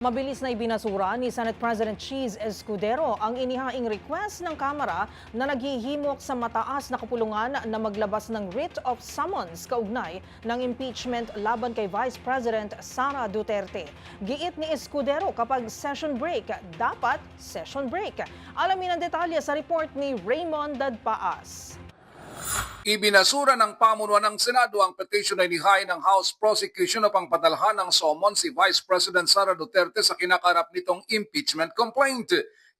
Mabilis na ibinasura ni Senate President Cheese Escudero ang inihaing request ng Kamara na naghihimok sa mataas na kapulungan na maglabas ng writ of summons kaugnay ng impeachment laban kay Vice President Sara Duterte. Giit ni Escudero kapag session break, dapat session break. Alamin ang detalye sa report ni Raymond Dadpaas. Ibinasura ng pamunuan ng Senado ang petition na inihain ng House Prosecution upang padalhan ng summon si Vice President Sara Duterte sa kinakarap nitong impeachment complaint.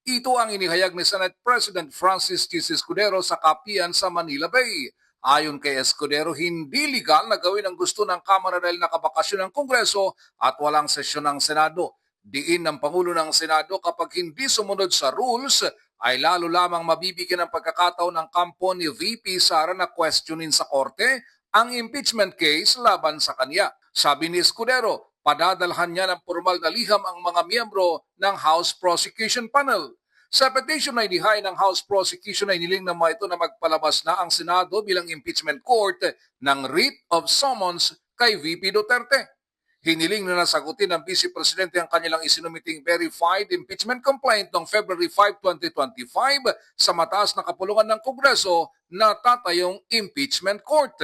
Ito ang inihayag ni Senate President Francis Cheese Escudero sa kapian sa Manila Bay. Ayon kay Escudero, hindi legal na gawin ang gusto ng Kamara dahil nakabakasyon ng Kongreso at walang sesyon ng Senado. Diin ng Pangulo ng Senado kapag hindi sumunod sa rules ay lalo lamang mabibigyan ng pagkakataon ng kampo ni VP Sara na questionin sa korte ang impeachment case laban sa kanya. Sabi ni Escudero, padadalhan niya ng formal na liham ang mga miyembro ng House Prosecution Panel. Sa petition na inihain ng House Prosecution ay niling na ito na magpalabas na ang Senado bilang impeachment court ng writ of summons kay VP Duterte. Hiniling na nasagutin ng Vice Presidente ang kanilang isinumiting verified impeachment complaint noong February 5, 2025 sa mataas na kapulungan ng Kongreso na tatayong impeachment court.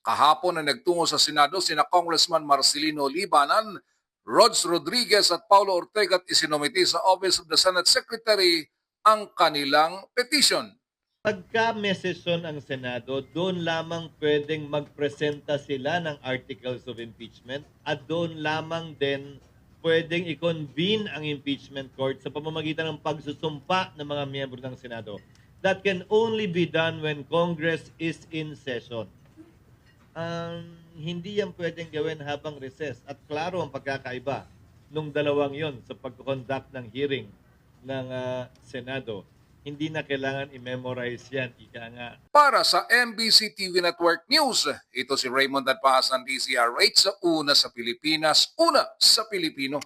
Kahapon na nagtungo sa Senado sina Congressman Marcelino Libanan, Rods Rodriguez at Paulo Ortega at isinumiti sa Office of the Senate Secretary ang kanilang petition. Pagka may sesyon ang Senado, doon lamang pwedeng magpresenta sila ng articles of impeachment at doon lamang din pwedeng i-convene ang impeachment court sa pamamagitan ng pagsusumpa ng mga miyembro ng Senado. That can only be done when Congress is in session. Hindi yan pwedeng gawin habang recess at klaro ang pagkakaiba nung dalawang yon sa pag-conduct ng hearing ng Senado. Hindi na kailangan i-memorize yan, ika nga. Para sa MBC TV Network News, ito si Raymond Dadpaas ng DCRH, una sa Pilipinas, una sa Pilipino.